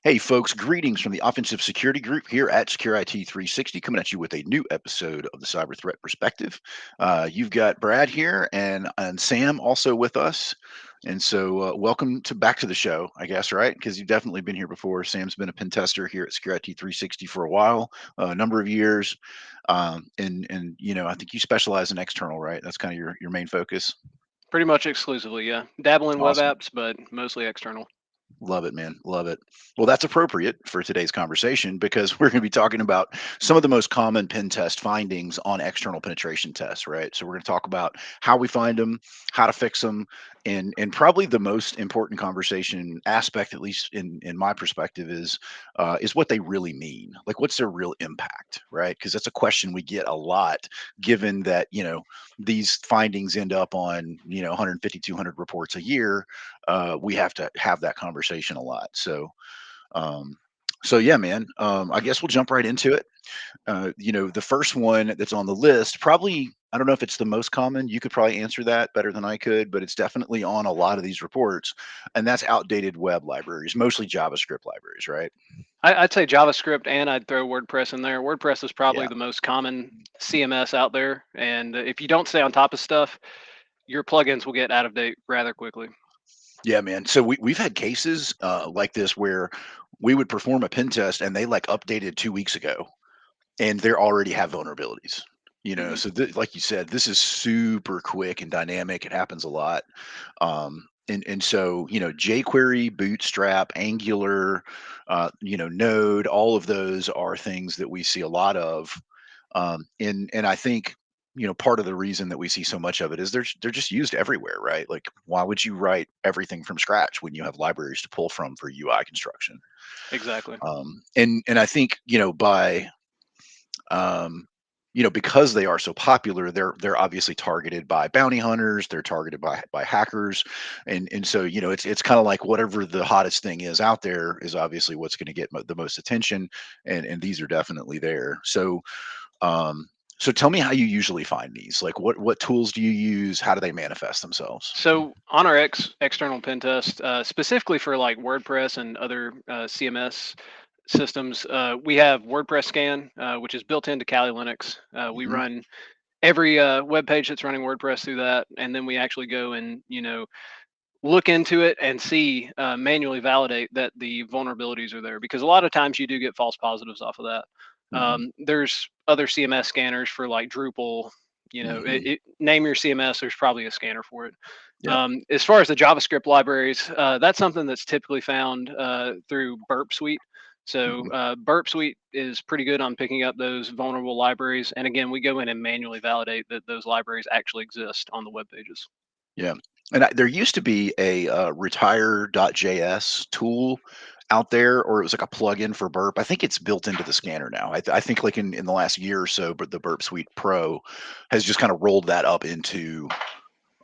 Hey, folks, greetings from the Offensive Security Group here at Secure IT 360, coming at you with a new episode of the Cyber Threat Perspective. You've got Brad here and Sam also with us. And so, welcome to back to the show, I guess, right? Because you've definitely been here before. Sam's been a pen tester here at Secure IT 360 for a while, a number of years. And I think you specialize in external, right? That's kind of your main focus. Pretty much exclusively, yeah. Dabble in web Awesome. apps, but mostly external. Love it, man. Love it. Well, that's appropriate for today's conversation because we're going to be talking about some of the most common pen test findings on external penetration tests, right? So we're going to talk about how we find them, how to fix them, and probably the most important conversation aspect, at least in my perspective, is what they really mean. Like, what's their real impact, right? Because that's a question we get a lot, given that these findings end up on 150, 200 reports a year. We have to have that conversation a lot. Um, so yeah, man. I guess we'll jump right into it. The first one that's on the list, probably, I don't know if it's the most common. You could probably answer that better than I could, but it's definitely on a lot of these reports, and that's outdated web libraries, mostly JavaScript libraries, right? I'd say JavaScript and I'd throw WordPress in there. WordPress is probably Yeah. the most common CMS out there. And if you don't stay on top of stuff, your plugins will get out of date rather quickly. Yeah, man. So we've had cases like this where we would perform a pen test and they like updated 2 weeks ago and they already have vulnerabilities. Hmm. So like you said, this is super quick and dynamic. It happens a lot. And so jQuery, Bootstrap, Angular, Node, all of those are things that we see a lot of. And I think part of the reason that we see so much of it is they're just used everywhere, right? Like, why would you write everything from scratch when you have libraries to pull from for UI construction? Exactly. And I think by um, because they are so popular, they're obviously targeted by bounty hunters, they're targeted by hackers, and so it's kind of like whatever the hottest thing is out there is obviously what's going to get the most attention, and these are definitely there. Um, so tell me how you usually find these. Like, what tools do you use? How do they manifest themselves? So on our external pen test, specifically for like WordPress and other CMS systems, we have WordPress Scan, which is built into Kali Linux. We Hmm. run every web page that's running WordPress through that, and then we actually go and look into it and see manually validate that the vulnerabilities are there, because a lot of times you do get false positives off of that. Hmm. There's other CMS scanners for like Drupal. Hmm. Name your CMS, there's probably a scanner for it. Yep. As far as the JavaScript libraries, that's something that's typically found through Burp Suite. So Hmm. Burp Suite is pretty good on picking up those vulnerable libraries. And again, we go in and manually validate that those libraries actually exist on the web pages. Yeah. And there used to be a retire.js tool out there, or it was like a plugin for Burp. I think it's built into the scanner now. I think like in the last year or so, but the Burp Suite Pro has just kind of rolled that up into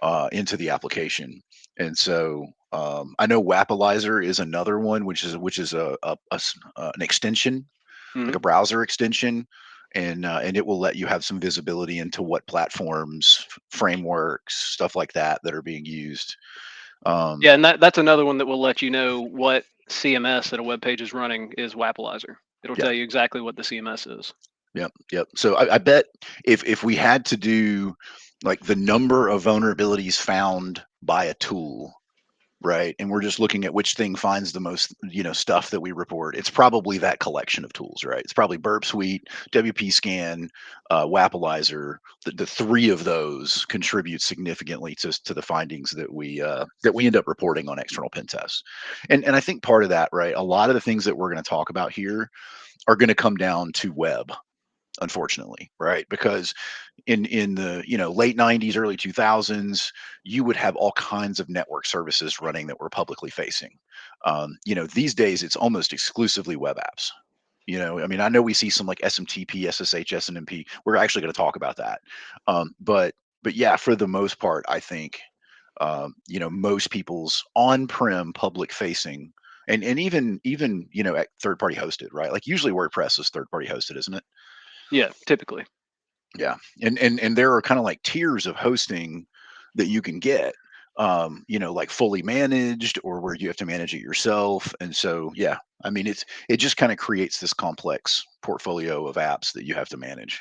the application. And so I know Wapalizer is another one, which is an extension, like Mhm. a browser extension, and it will let you have some visibility into what platforms, frameworks, stuff like that are being used. Um, Yeah, and that's another one that will let you know what CMS that a web page is running is Wapalizer. It'll yeah, tell you exactly what the CMS is. yep, yep. So I bet if we had to do like the number of vulnerabilities found by a tool, right? And we're just looking at which thing finds the most, stuff that we report. It's probably that collection of tools, right? It's probably Burp Suite, WP Scan, Wapalizer. The three of those contribute significantly to the findings that we end up reporting on external pen tests. And I think part of that, right? A lot of the things that we're going to talk about here are going to come down to web, unfortunately, right? Because in the late 90s, early 2000s, you would have all kinds of network services running that were publicly facing. These days it's almost exclusively web apps. I mean, I know we see some like SMTP, SSH, SNMP. We're actually going to talk about that. But yeah, for the most part, I think most people's on-prem public facing, and even at third party hosted, right? Like usually WordPress is third party hosted, isn't it? Yeah, typically. Yeah, and there are kind of like tiers of hosting that you can get. like fully managed or where you have to manage it yourself. And so, yeah, I mean, it just kind of creates this complex portfolio of apps that you have to manage.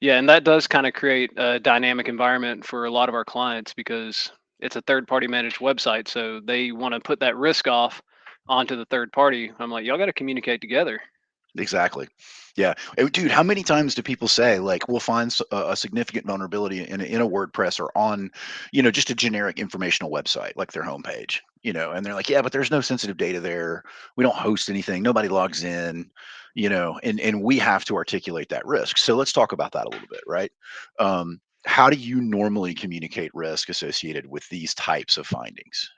Yeah, and that does kind of create a dynamic environment for a lot of our clients because it's a third party managed website. So they want to put that risk off onto the third party. I'm like, y'all got to communicate together. Exactly. Yeah. Dude, how many times do people say like we'll find a significant vulnerability in a WordPress or on, just a generic informational website like their homepage, and they're like, yeah, but there's no sensitive data there. We don't host anything. Nobody logs in, and we have to articulate that risk. So let's talk about that a little bit, right? How do you normally communicate risk associated with these types of findings?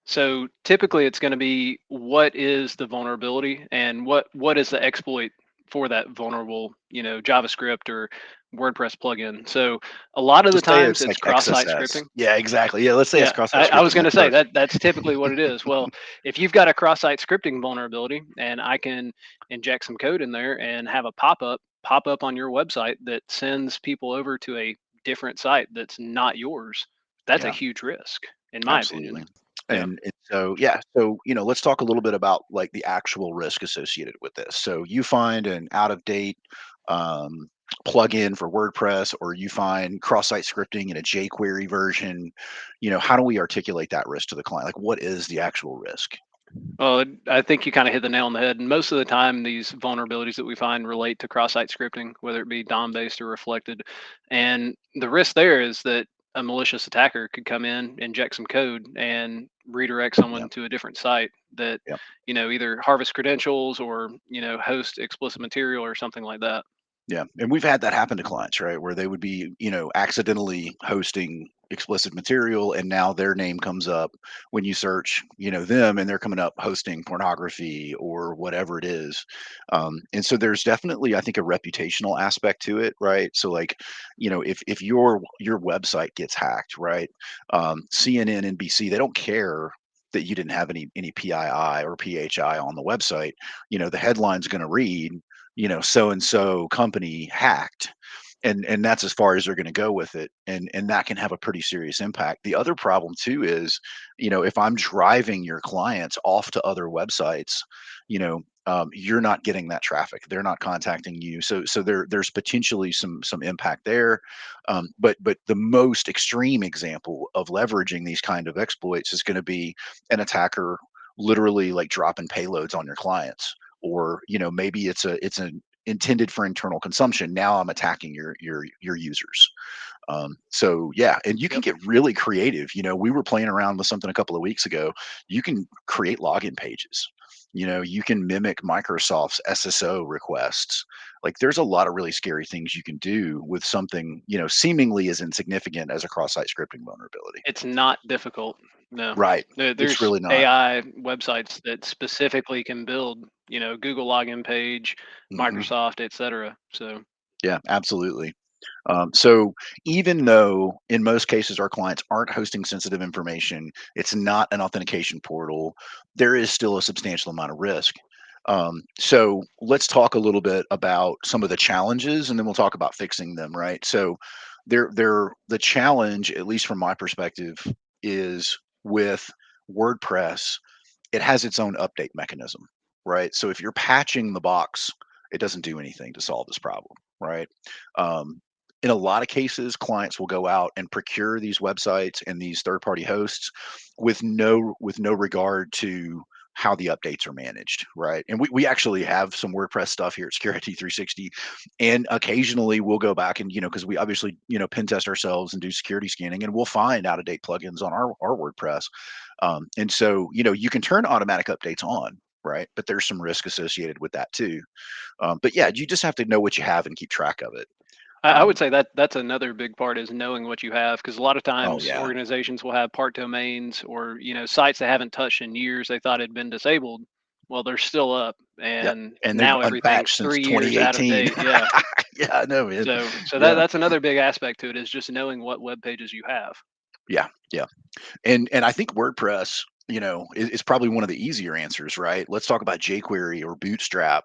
So typically it's going to be what is the vulnerability and what is the exploit for that vulnerable, JavaScript or WordPress plugin. So a lot of the Let's say times it's it's like cross-site XSS. scripting. Yeah, exactly. Yeah, let's say it's Yeah, cross-site I was scripting. going to That's say perfect. that's typically what it is. Well, if you've got a cross-site scripting vulnerability and I can inject some code in there and have a pop up on your website that sends people over to a different site that's not yours, that's a Yeah. huge risk, in my opinion. Absolutely. Yeah. And so, yeah, so, let's talk a little bit about like the actual risk associated with this. So you find an out of date um, plugin for WordPress, or you find cross-site scripting in a jQuery version. How do we articulate that risk to the client? Like, what is the actual risk? Well, I think you kind of hit the nail on the head. And most of the time, these vulnerabilities that we find relate to cross-site scripting, whether it be DOM-based or reflected. And the risk there is that a malicious attacker could come in, inject some code, and redirect Yeah, someone to a different site that, yeah. either harvest credentials or, host explicit material or something like that. Yeah, and we've had that happen to clients, right? Where they would be, accidentally hosting explicit material, and now their name comes up when you search, them, and they're coming up hosting pornography or whatever it is. And so there's definitely, I think, a reputational aspect to it, right? So, like, if your website gets hacked, right? CNN, NBC, they don't care that you didn't have any PII or PHI on the website. The headline's going to read, so and so company hacked, and that's as far as they're going to go with it, and that can have a pretty serious impact. The other problem too is, if I'm driving your clients off to other websites, you're not getting that traffic, they're not contacting you, so there's potentially some impact there. But the most extreme example of leveraging these kind of exploits is going to be an attacker literally like dropping payloads on your clients, or maybe it's an intended for internal consumption. Now I'm attacking your users. So yeah, and you can Yep. get really creative. We were playing around with something a couple of weeks ago. You can create login pages. You can mimic Microsoft's SSO requests. Like, there's a lot of really scary things you can do with something seemingly as insignificant as a cross-site scripting vulnerability. It's not difficult. No. Right. It's There's really not. AI websites that specifically can build, Google login page, Hmm. Microsoft, et cetera. So Yeah, absolutely. So even though in most cases our clients aren't hosting sensitive information, it's not an authentication portal, there is still a substantial amount of risk. So let's talk a little bit about some of the challenges, and then we'll talk about fixing them, right? So the challenge, at least from my perspective, is with WordPress. It has its own update mechanism, right? So if you're patching the box, it doesn't do anything to solve this problem, right? Um, in a lot of cases, clients will go out and procure these websites and these third-party hosts with no regard to how the updates are managed, right? And we actually have some WordPress stuff here at Security 360, and occasionally we'll go back and because we obviously pen test ourselves and do security scanning, and we'll find out of date plugins on our WordPress. And so you can turn automatic updates on, right? But there's some risk associated with that too. But yeah, you just have to know what you have and keep track of it. I would Um, say that that's another big part is knowing what you have because a lot of oh times yeah, organizations will have part domains or sites they haven't touched in years they thought had been disabled. Well, they're still up, yep. and And they've now everything's unpatched since 3 years out of 2018. date. Yeah. Yeah, I know, man. So Yeah, that's another big aspect to it is just knowing what web pages you have. yeah, yeah. And I think WordPress, is probably one of the easier answers, right? Let's talk about jQuery or Bootstrap.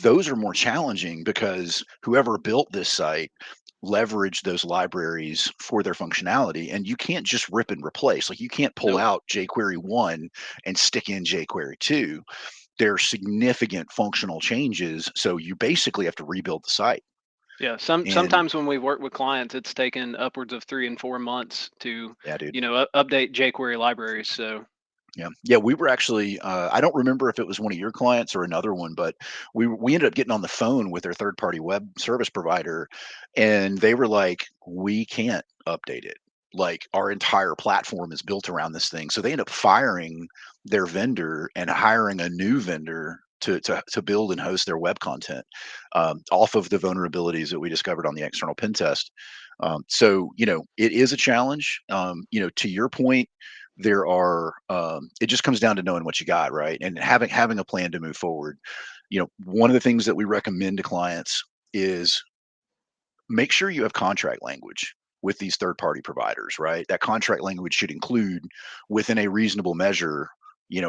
Those are more challenging because whoever built this site leverage those libraries for their functionality, and you can't just rip and replace. Like you can't pull Nope. out jQuery 1 and stick in jQuery 2. There are significant functional changes, so you basically have to rebuild the site. Yeah. And Sometimes when we've worked with clients, it's taken upwards of 3 and 4 months to, yeah, dude. update jQuery libraries. So Yeah, yeah, we were actually. I don't remember if it was one of your clients or another one, but we ended up getting on the phone with their third party web service provider, and they were like, "We can't update it. Like our entire platform is built around this thing." So they end up firing their vendor and hiring a new vendor to build and host their web content off of the vulnerabilities that we discovered on the external pen test. So it is a challenge. To your point, there are it just comes down to knowing what you got, right, and having a plan to move forward. One of the things that we recommend to clients is make sure you have contract language with these third party providers, right? That contract language should include, within a reasonable measure,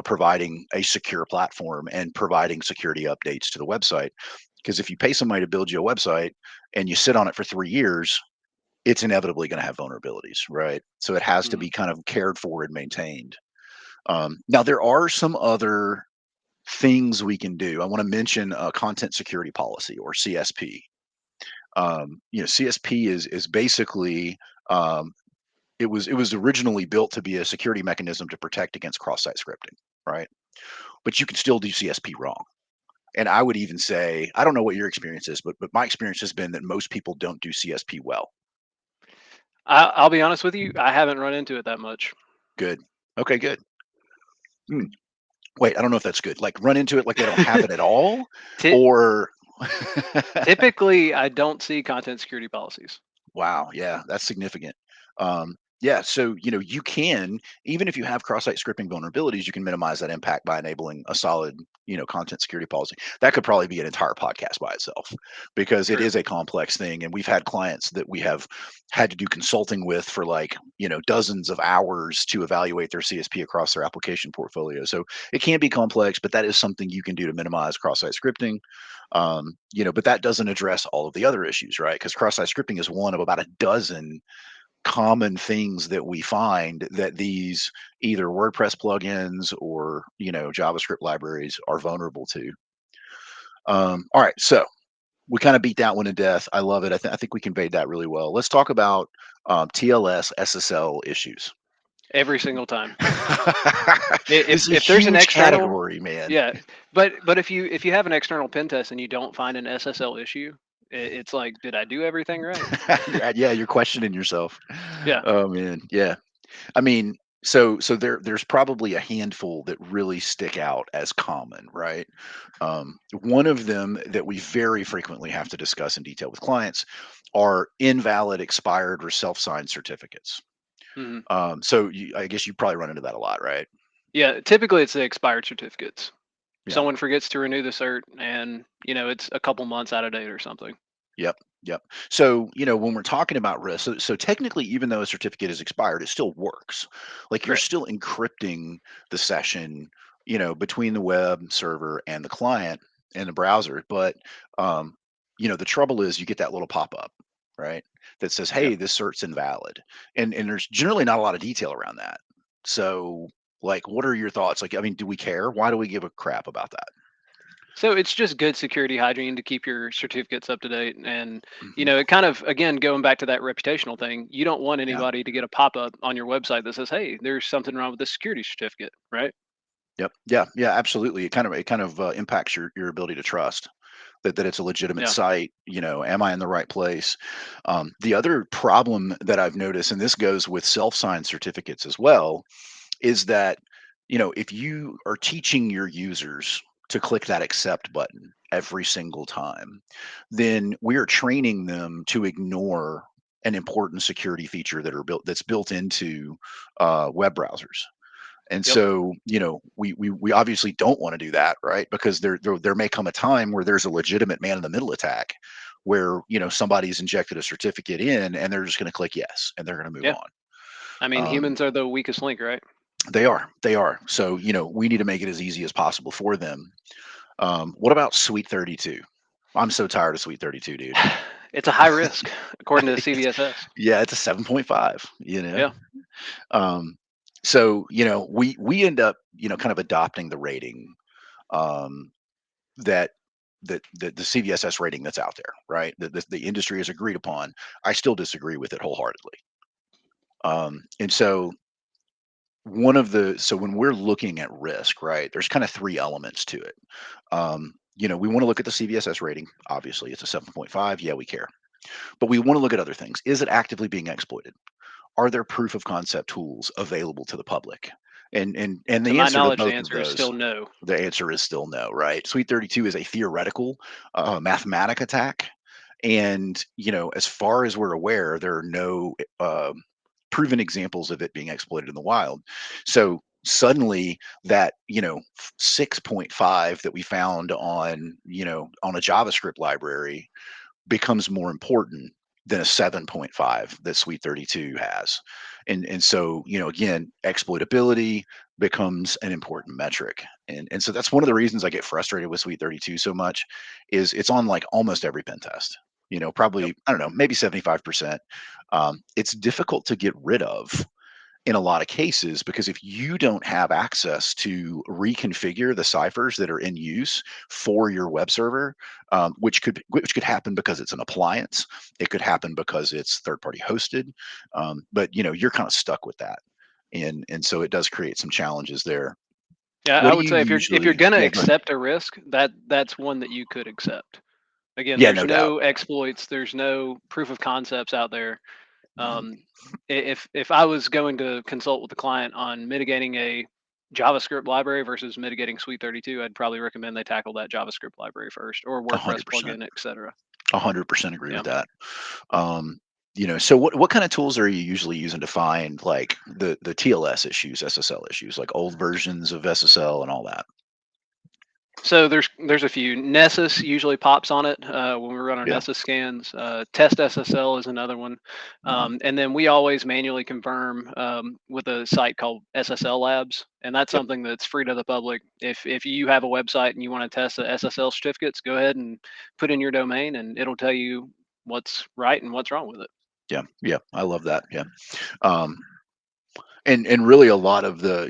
providing a secure platform and providing security updates to the website. Because if you pay somebody to build you a website and you sit on it for 3 years, it's inevitably going to have vulnerabilities, right? So it has to mhm. be kind of cared for and maintained. Now, there are some other things we can do. I want to mention content security policy, or CSP. CSP is basically, um, it was originally built to be a security mechanism to protect against cross-site scripting, right? But you can still do CSP wrong. And I would even say, I don't know what your experience is, but my experience has been that most people don't do CSP well. I'll be honest with you, I haven't run into it that much. Good. Okay, good. Hmm. Wait, I don't know if that's good. Like run into it like they don't have it at all, Ty- or Typically, I don't see content security policies. wow, yeah, that's significant. Yeah, so you can, even if you have cross-site scripting vulnerabilities, you can minimize that impact by enabling a solid, content security policy. That could probably be an entire podcast by itself because it True. is a complex thing, and we've had clients that we have had to do consulting with for like dozens of hours to evaluate their CSP across their application portfolio. So it can be complex, but that is something you can do to minimize cross-site scripting. But that doesn't address all of the other issues, right? Because cross-site scripting is one of about a dozen common things that we find that these either WordPress plugins or JavaScript libraries are vulnerable to. All right, so we kind of beat that one to death. I love it. I think we conveyed that really well. Let's talk about TLS SSL issues. Every single time. This is a If there's an huge external, category, man. yeah, but if you have an external pen test and you don't find an SSL issue, it's like, did I do everything right? Yeah, you're questioning yourself. Yeah. Oh man, yeah. I mean, so there's probably a handful that really stick out as common, right? One of them that we very frequently have to discuss in detail with clients are invalid, expired, or self-signed certificates. Mhm. I guess you probably run into that a lot, right? Yeah, typically it's the expired certificates. Yeah. Someone forgets to renew the cert and, it's a couple months out of date or something. Yep. Yep. So, when we're talking about risk, so technically, even though a certificate is expired, it still works. Like you're Correct. still encrypting the session, between the web server and the client and the browser. But, the trouble is you get that little pop up, right? That says, Yep. hey, this cert's invalid. And there's generally not a lot of detail around that. So, like, what are your thoughts? Like, I mean, do we care? Why do we give a crap about that? So it's just good security hygiene to keep your certificates up to date. And, Hmm. it kind of, again, going back to that reputational thing, you don't want Yeah. anybody to get a pop up on your website that says, hey, there's something wrong with this security certificate, right? Yep. Yeah. Yeah. Absolutely. It kind of impacts your ability to trust that it's a legitimate Yeah. site. Am I in the right place? The other problem that I've noticed, and this goes with self-signed certificates as well, is that if you are teaching your users to click that accept button every single time, then we are training them to ignore an important security feature that's built into web browsers. And Yep. so, we obviously don't want to do that, right? Because there may come a time where there's a legitimate man in the middle attack where, somebody's injected a certificate in and they're just going to click yes and they're going to move Yeah. on. I mean, Um, humans are the weakest link, right? they are. So, we need to make it as easy as possible for them. What about Suite 32? I'm so tired of Suite 32, dude. It's a high risk according to the It's CVSS. yeah, it's a 7.5, you know? Yeah. Um, so, we end up, kind of adopting the rating, um, that the CVSS rating that's out there, right? That the industry has agreed upon. I still disagree with it wholeheartedly. And so when we're looking at risk, right, there's kind of three elements to it. We want to look at the CVSS rating. Obviously, it's a 7.5. Yeah, we care. But we want to look at other things. Is it actively being exploited? Are there proof of concept tools available to the public? And To the my answer to knowledge, the both of answer is those, still no. the answer is still no, right? Suite 32 is a theoretical mathematic attack. And, as far as we're aware, there are no proven examples of it being exploited in the wild. So suddenly that, 6.5 that we found on a JavaScript library becomes more important than a 7.5 that Suite 32 has. And so, again, exploitability becomes an important metric. And so that's one of the reasons I get frustrated with Suite 32 so much is it's on like almost every pen test. Yep. Probably, I don't know, maybe 75%. It's difficult to get rid of in a lot of cases because if you don't have access to reconfigure the ciphers that are in use for your web server, which could happen because it's an appliance, it could happen because it's third party hosted, but you're kind of stuck with that, and so it does create some challenges there. Yeah, What I do would you say if you're usually? gonna Yeah, go ahead. accept a risk, that's one that you could accept. Again, Yeah, there's no doubt. no exploits, there's no proof of concepts out there. Mhm. Um, if I was going to consult with the client on mitigating a JavaScript library versus mitigating Suite 32, I'd probably recommend they tackle that JavaScript library first, or WordPress 100%. plugin, etc. 100% agree Yeah. with that. Um, so what kind of tools are you usually using to find like the TLS issues, SSL issues, like old versions of SSL and all that? So there's a few. Nessus usually pops on it when we run our Yeah. Nessus scans. Test SSL is another one, Hmm. and then we always manually confirm with a site called SSL Labs, and that's Yep. something that's free to the public. If you have a website and you want to test the SSL certificates, go ahead and put in your domain, and it'll tell you what's right and what's wrong with it. Yeah. Yeah. I love that. Yeah. Um, and really a lot of the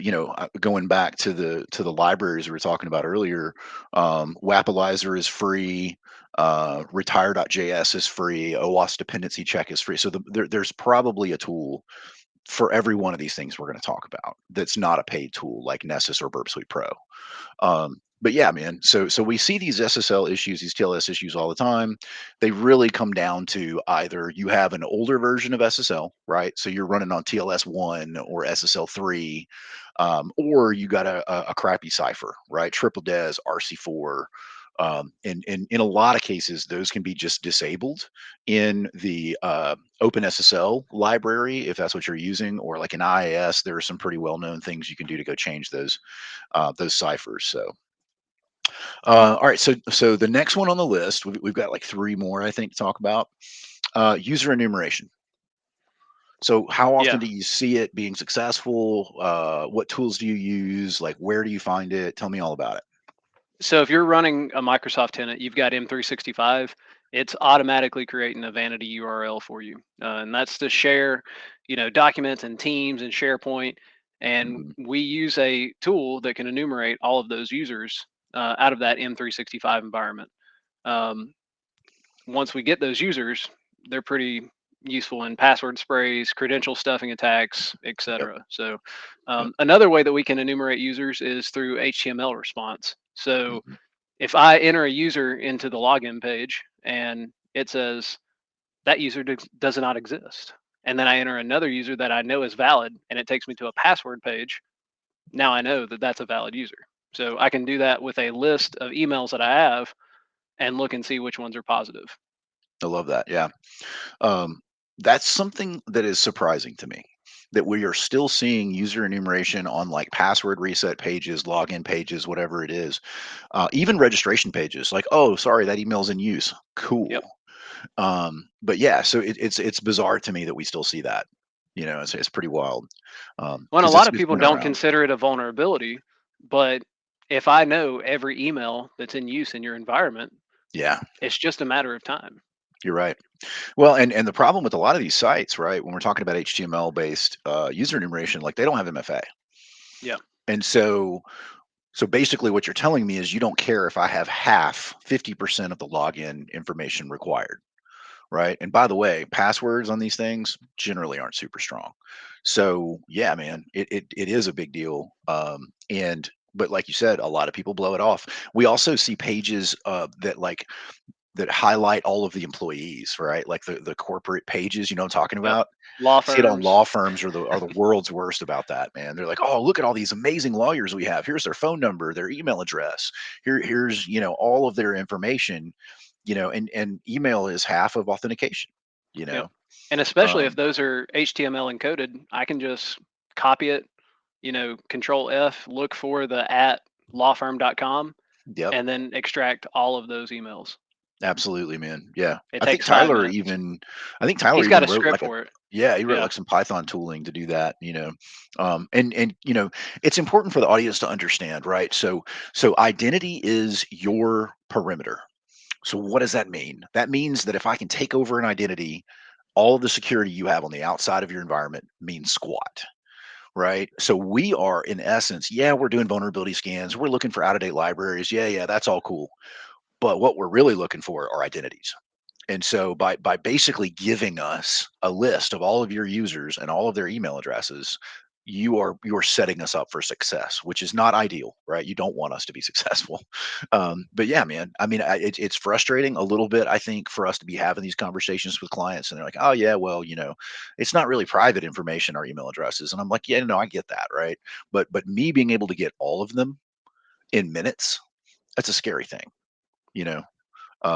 going back to the libraries we were talking about earlier, Wapalizer is free, retire.js is free, OWASP dependency check is free. So there's probably a tool for every one of these things we're going to talk about that's not a paid tool like Nessus or Burp Suite Pro. But yeah, man. So we see these SSL issues, these TLS issues all the time. They really come down to either you have an older version of SSL, right? So you're running on TLS 1 or SSL 3, or you got a crappy cipher, right? Triple Des, RC4. And in a lot of cases, those can be just disabled in the OpenSSL library if that's what you're using, or like in IIS, there are some pretty well-known things you can do to go change those ciphers. So all right, so the next one on the list, we've got like three more, I think, to talk about. User enumeration. So, how often Yeah. do you see it being successful? What tools do you use? Like, where do you find it? Tell me all about it. So if you're running a Microsoft tenant, you've got M365, it's automatically creating a vanity URL for you. And that's to share, documents and Teams and SharePoint. And Hmm. we use a tool that can enumerate all of those users out of that M365 environment. Um, Once we get those users, they're pretty useful in password sprays, credential stuffing attacks, Yep. etc. So, Yep. another way that we can enumerate users is through HTML response. So, Hmm. if I enter a user into the login page and it says that user does not exist, and then I enter another user that I know is valid and it takes me to a password page, now I know that that's a valid user. So I can do that with a list of emails that I have and look and see which ones are positive. I love that. Yeah. Um, that's something that is surprising to me that we are still seeing user enumeration on like password reset pages, login pages, whatever it is, even registration pages. Like, oh, sorry, that email's in use. Yep. Cool. But yeah, so it's bizarre to me that we still see that. It's pretty wild Well, and a because lot of it's people been don't around. consider it a vulnerability, but if I know every email that's in use in your environment, Yeah, it's just a matter of time. You're right. Well, and the problem with a lot of these sites, right, when we're talking about HTML based user enumeration, like they don't have MFA. Yeah. And so basically what you're telling me is you don't care if I have half 50% of the login information required, right? And by the way, passwords on these things generally aren't super strong. So yeah, man, it is a big deal. And but like you said, a lot of people blow it off. We also see pages that highlight all of the employees, right? Like the corporate pages, you know what I'm talking Yep. about? Law See it on firms. law firms are the world's worst about that, man. They're like, "Oh, look at all these amazing lawyers we have. Here's their phone number, their email address. Here's, all of their information." And email is half of authentication, you Yep. know. And especially if Um, those are HTML encoded, I can just copy it, control F, look for the at lawfirm.com, yep, and then extract all of those emails. absolutely, man. Yeah. It I think takes 5 Tyler minutes. even I think Tyler He's got even a wrote script like a for it. yeah, he wrote Yeah. like some Python tooling to do that. And it's important for the audience to understand, right? So identity is your perimeter. So what does that mean? That means that if I can take over an identity, all of the security you have on the outside of your environment means squat, right? So we are in essence, yeah, we're doing vulnerability scans, we're looking for out-of-date libraries. Yeah, yeah, that's all cool. But what we're really looking for are identities. And so by basically giving us a list of all of your users and all of their email addresses, you're setting us up for success, which is not ideal, right? You don't want us to be successful. But yeah, man, I mean, it's frustrating a little bit, I think, for us to be having these conversations with clients, and they're like, "Oh yeah, well, it's not really private information, our email addresses," and I'm like, "Yeah, no, I get that, right? But me being able to get all of them in minutes, that's a scary thing, you know."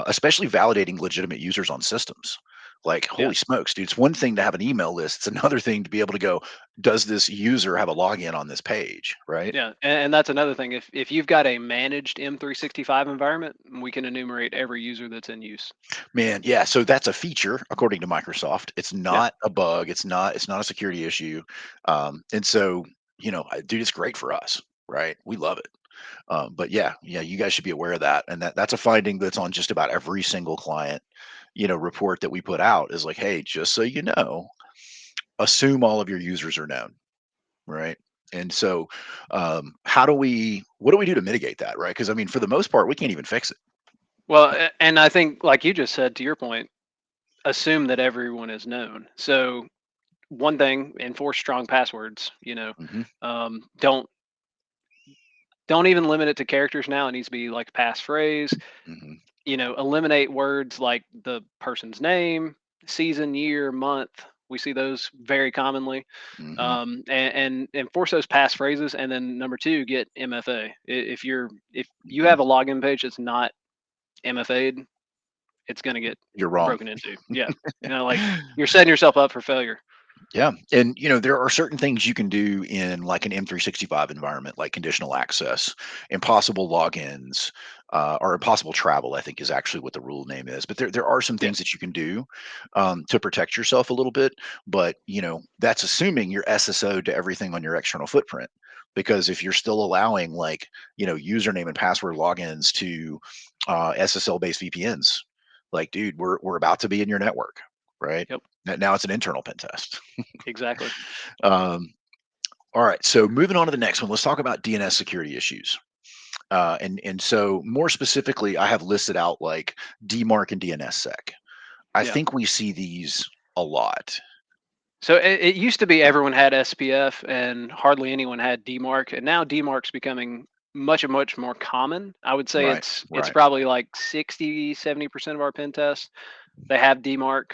Especially validating legitimate users on systems. Like, Yeah. holy smokes, dude! It's one thing to have an email list. It's another thing to be able to go, does this user have a login on this page, right? Yeah. And that's another thing. If you've got a managed M365 environment, we can enumerate every user that's in use. Man, yeah. So that's a feature according to Microsoft. It's Yeah. not a bug. It's not a security issue. And so, dude, it's great for us, right? We love it. But yeah, yeah, you guys should be aware of that, and that's a finding that's on just about every single client, report that we put out is like, hey, just so you know, assume all of your users are known, right? And so, what do we do to mitigate that, right? Because I mean, for the most part, we can't even fix it. Well, and I think, like you just said, to your point, assume that everyone is known. So one thing, enforce strong passwords. Hmm. Don't even limit it to characters now. It needs to be like passphrase. Hmm. Eliminate words like the person's name, season, year, month. We see those very commonly. Hmm. And enforce those passphrases. And then number two, get MFA. If you Hmm. have a login page that's not MFA'd, it's going to get You're wrong. broken into. Yeah. Like you're setting yourself up for failure. Yeah, and there are certain things you can do in like an M365 environment, like conditional access, impossible logins, or impossible travel. I think is actually what the rule name is. But there are some Yeah. things that you can do to protect yourself a little bit. But that's assuming you're SSO to everything on your external footprint. Because if you're still allowing like username and password logins to SSL based VPNs, like dude, we're about to be in your network, right? Yep. Now it's an internal pen test. Exactly. Um, all right, so moving on to the next one, let's talk about DNS security issues. And so more specifically, I have listed out like DMARC and DNSSEC. I Yeah. think we see these a lot. So it used to be everyone had SPF and hardly anyone had DMARC, and now DMARC's becoming much more common. I would say Right, it's right. probably like 60-70% of our pen tests they have DMARC.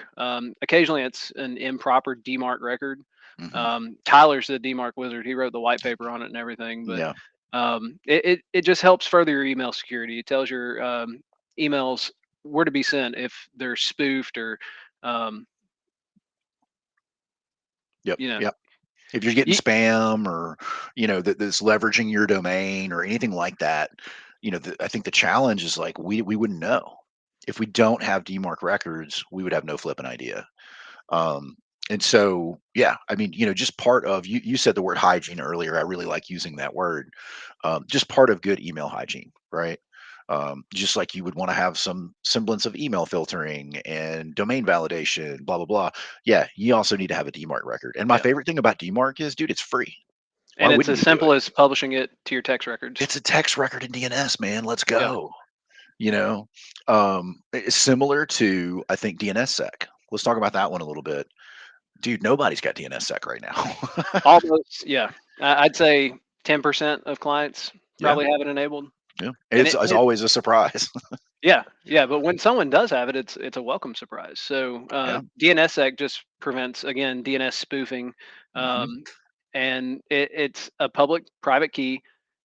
Occasionally it's an improper DMARC record. Hmm. Tyler's the DMARC wizard. He wrote the white paper on it and everything, but Yeah, it just helps further your email security. It tells your emails where to be sent if they're spoofed or um, yep, you know yep. If you're getting you, spam or that's leveraging your domain or anything like that, I think the challenge is like we wouldn't know if we don't have DMARC records. We would have no flipping idea. Um, and so, yeah, I mean, just part of you said the word hygiene earlier. I really like using that word. Just part of good email hygiene, right? Just like you would want to have some semblance of email filtering and domain validation, blah blah blah. Yeah, you also need to have a DMARC record. And my Yeah. favorite thing about DMARC is, dude, it's free. Why And it's wouldn't as you do simple it? as publishing it to your text records. It's a text record in DNS, man. Let's Yeah. go. You know, it's similar to, I think, DNSSEC. Let's talk about that one a little bit. Dude, nobody's got DNSSEC right now. Almost, yeah. I'd say 10% of clients Yeah, probably have it enabled. yeah. And It's always a surprise. yeah, yeah, but when someone does have it, it's a welcome surprise. So Yeah. DNSSEC just prevents, again, DNS spoofing, Hmm. um, and it's a public private key,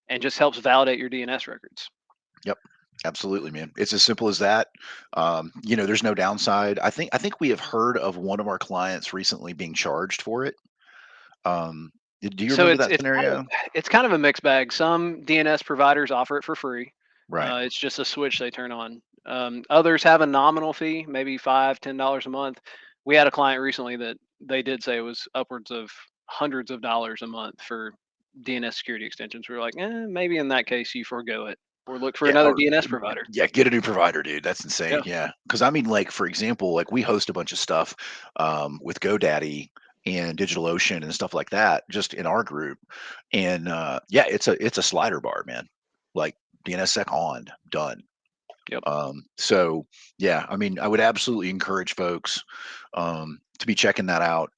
and just helps validate your DNS records. Yep. Absolutely, man. It's as simple as that. There's no downside. I think we have heard of one of our clients recently being charged for it. Um, do you So remember it's that it's kind of scenario? it's kind of a mixed bag. Some DNS providers offer it for free. Right. It's just a switch they turn on. Others have a nominal fee, maybe $5, $10 a month. We had a client recently that they did say it was upwards of hundreds of dollars a month for DNS security extensions. We were like, maybe in that case you forego it or look for Yeah, another or DNS provider. yeah, get a new provider, dude. That's insane. Yeah, Yeah, because I mean, like for example, like we host a bunch of stuff with GoDaddy and DigitalOcean and stuff like that, just in our group. And yeah, it's a slider bar, man. Like DNSSEC on, done. yep. So yeah, I mean, I would absolutely encourage folks to be checking that out.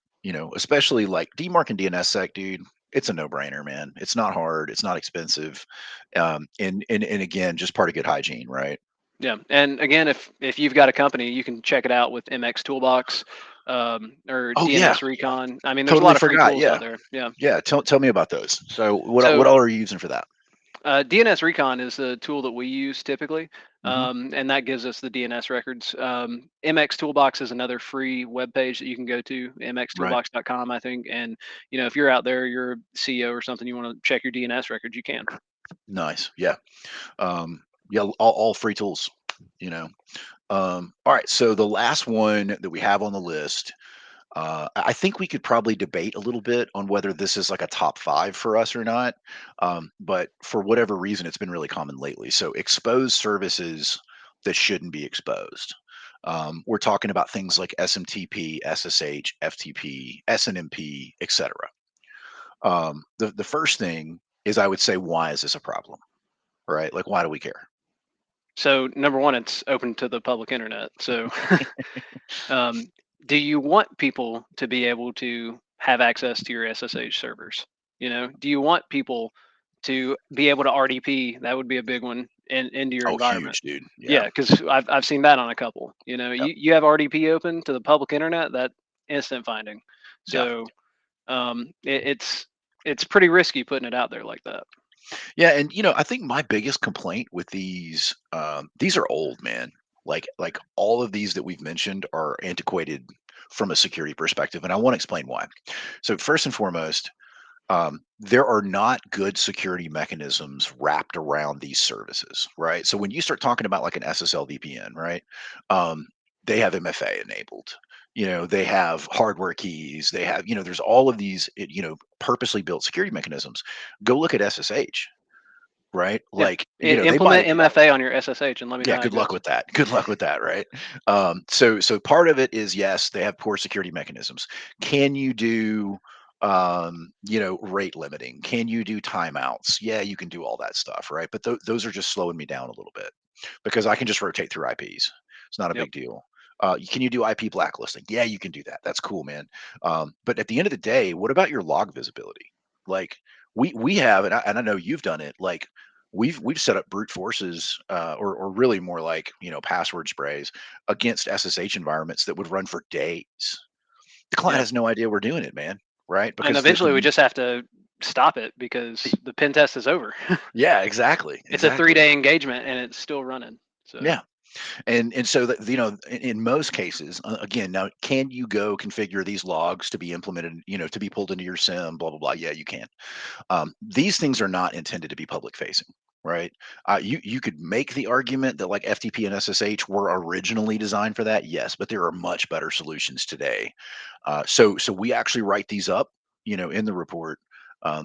Especially like DMARC and DNSSEC, dude. It's a no-brainer, man. It's not hard. It's not expensive, and again, just part of good hygiene, right? Yeah, and again, if you've got a company, you can check it out with MX Toolbox, or Oh yeah, DNS Recon. I mean, there's a totally lot of free forgot. tools out Yeah, there. Yeah. yeah. Tell me about those. So what So all are you using for that? DNS Recon is the tool that we use typically, Hmm. and that gives us the DNS records. MX Toolbox is another free web page that you can go to, Right. mxtoolbox.com, I think. And if you're out there, you're a CEO or something, you want to check your DNS records, you can. Nice. Yeah. Yeah. All free tools. You know. All right. So the last one that we have on the list. I think we could probably debate a little bit on whether this is like a top five for us or not. But for whatever reason, it's been really common lately. So expose services that shouldn't be exposed. We're talking about things like SMTP, SSH, FTP, SNMP, etc. The first thing is I would say, why is this a problem? Right? Like, why do we care? So number one, it's open to the public internet. So um, do you want people to be able to have access to your SSH servers? Do you want people to be able to RDP? That would be a big one into your Oh, environment. huge, dude. Yeah. Yeah, because I've seen that on a couple. Yep. You have RDP open to the public internet, that instant finding. Yeah. So it's pretty risky putting it out there like that. Yeah, and I think my biggest complaint with these are old, man. Like all of these that we've mentioned are antiquated from a security perspective, and I want to explain why. So first and foremost, there are not good security mechanisms wrapped around these services, right? So when you start talking about like an SSL VPN, right? Um, they have MFA enabled. They have hardware keys. They have, there's all of these, purposely built security mechanisms. Go look at SSH, right? Yeah. Like, they Implement might, MFA on your SSH and let me know yeah, how it good luck goes. with that. Good luck with that, right? So part of it is, yes, they have poor security mechanisms. Can you do rate limiting? Can you do timeouts? Yeah, you can do all that stuff, right? But those are just slowing me down a little bit because I can just rotate through IPs. It's not a Yep. big deal. Can you do IP blacklisting? Yeah, you can do that. That's cool, man. But at the end of the day, what about your log visibility? Like we have, and I know you've done it. Like we've set up brute forces, or really more like password sprays against SSH environments that would run for days. The client Yeah. has no idea we're doing it, man. Right? And Because eventually we just have to stop it because the pen test is over. yeah, exactly, It's a exactly. 3-day engagement and it's still running. So Yeah. And so that in most cases, again, now can you go configure these logs to be implemented, to be pulled into your SIM, blah blah blah? Yeah, you can. These things are not intended to be public facing, right? You could make the argument that like FTP and SSH were originally designed for that, yes, but there are much better solutions today. So we actually write these up, in the report.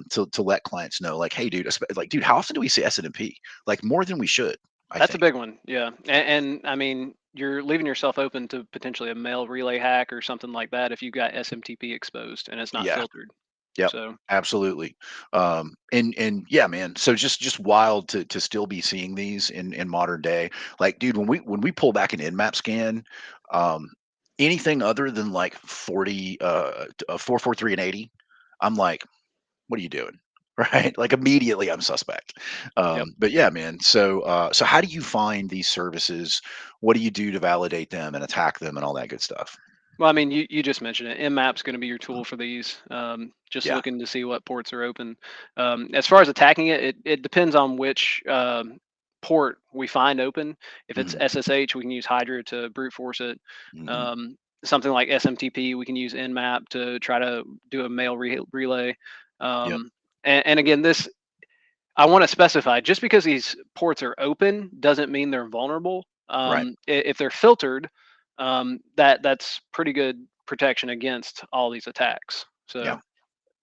To let clients know, like, hey, dude, like, dude, how often do we say SNMP? Like more than we should, I That's a think. big one. Yeah. And I mean, you're leaving yourself open to potentially a mail relay hack or something like that if you've got SMTP exposed and it's not Yeah. filtered. Yep. So, Absolutely. And yeah, man. So just wild to still be seeing these in modern day. Like, dude, when we pull back an Nmap scan, um, anything other than like 40, 443 and 80, I'm like, what are you doing? Right? Like immediately I'm suspect. yep. But yeah, man. So how do you find these services? What do you do to validate them and attack them and all that good stuff? Well, I mean, you just mentioned it. Mmap's going to be your tool for these. Just Yeah. looking to see what ports are open. As far as attacking it, it depends on which port we find open. If it's Hmm. SSH, we can use Hydra to brute force it. Hmm. Um, Something like SMTP, we can use Nmap to try to do a mail relay. Yep. And again, this I want to specify just because these ports are open doesn't mean they're vulnerable. Right. If they're filtered, that's pretty good protection against all these attacks. Yeah.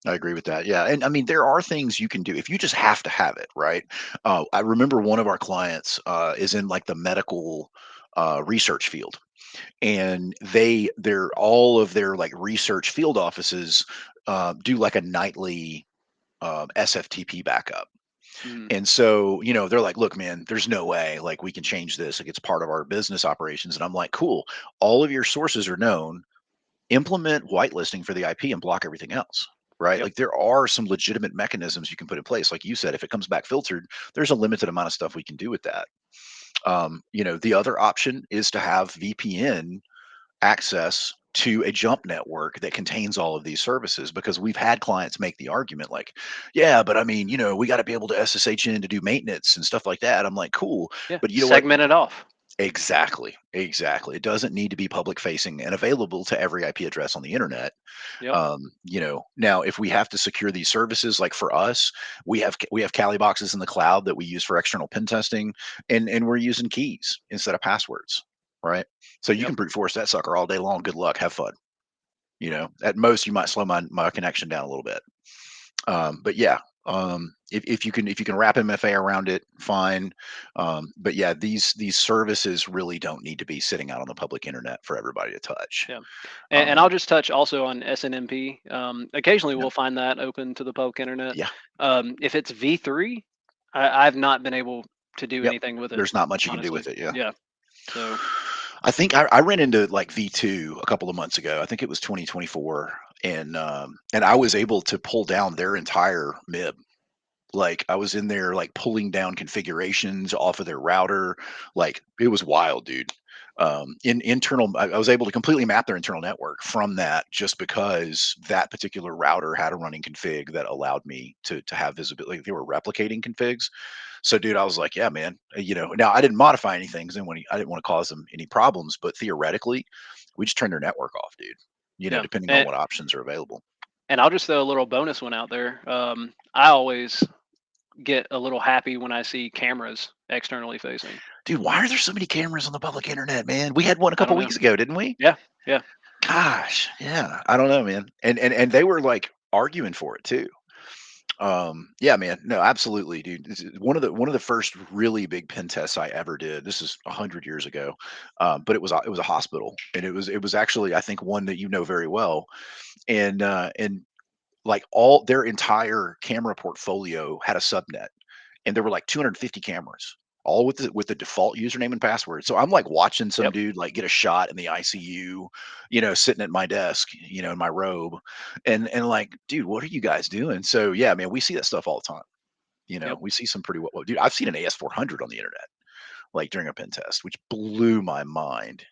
So I agree with that. Yeah. And I mean, there are things you can do if you just have to have it, right? I remember one of our clients is in like the medical research field, and they're all of their like research field offices do like a nightly SFTP backup. mm, And so, they're like, look, man, there's no way like we can change this. Like it's part of our business operations. And I'm like, cool. All of your sources are known, implement whitelisting for the IP and block everything else. Right. yep, Like there are some legitimate mechanisms you can put in place. Like you said, if it comes back filtered, there's a limited amount of stuff we can do with that. The other option is to have VPN access to a jump network that contains all of these services, because we've had clients make the argument like, yeah, but I mean, we got to be able to SSH in to do maintenance and stuff like that. I'm like, cool, yeah, but you know what? segment it off. Exactly, exactly. It doesn't need to be public facing and available to every IP address on the internet. Yep, Now if we have to secure these services, like for us, we have Kali boxes in the cloud that we use for external pen testing, and we're using keys instead of passwords, right? So you yep. can brute force that sucker all day long. Good luck, have fun. At most you might slow my connection down a little bit. But yeah, if you can wrap MFA around it, fine. But yeah, these services really don't need to be sitting out on the public internet for everybody to touch. Yeah, and Um, I'll just touch also on SNMP. Occasionally, yeah, we'll find that open to the public internet. yeah, If it's V3, I've not been able to do yep. anything with it, There's not much you can do honestly. with it. Yeah. Yeah. So I think I ran into like V2 a couple of months ago. I think it was 2024, and I was able to pull down their entire MIB. Like I was in there like pulling down configurations off of their router. Like it was wild, dude. In internal, I was able to completely map their internal network from that, just because that particular router had a running config that allowed me to have visibility. They were replicating configs. So, dude, I was like, yeah, man. Now I didn't modify anything because I didn't want to cause them any problems. But theoretically, we just turned their network off, dude. yeah, Depending on what options are available. and I'll just throw a little bonus one out there. I always get a little happy when I see cameras externally facing. Dude, why are there so many cameras on the public internet, man? We had one a I couple don't know. weeks ago, didn't we? Yeah, yeah, Gosh, yeah. I don't know, man. And they were like arguing for it too. Yeah, man. No, absolutely, dude. This is one of the first really big pen tests I ever did. This is 100 years ago. But it was a hospital, and it was actually, I think, one that you know very well. And like all their entire camera portfolio had a subnet, and there were like 250 cameras, all with the default username and password. So I'm like watching some yep, dude like get a shot in the ICU, sitting at my desk, in my robe, and like, dude, what are you guys doing? So yeah, man, we see that stuff all the time. yep. We see some pretty well, dude. I've seen an AS400 on the internet like during a pen test, which blew my mind.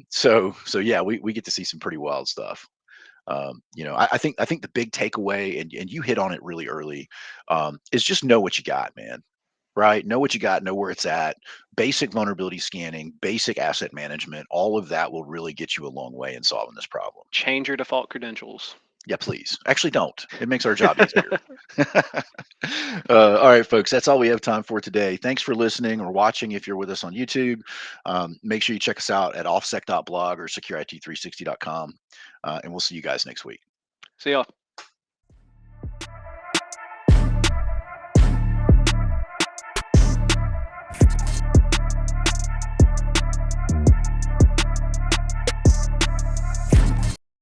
So yeah, we get to see some pretty wild stuff. I think the big takeaway, and you hit on it really early, is just know what you got, man. Right? Know what you got, know where it's at. Basic vulnerability scanning, basic asset management, all of that will really get you a long way in solving this problem. Change your default credentials. Yeah, please. Actually, don't. It makes our job easier. All right, folks, that's all we have time for today. Thanks for listening or watching if you're with us on YouTube. Make sure you check us out at offsec.blog or securit360.com, and we'll see you guys next week. See y'all.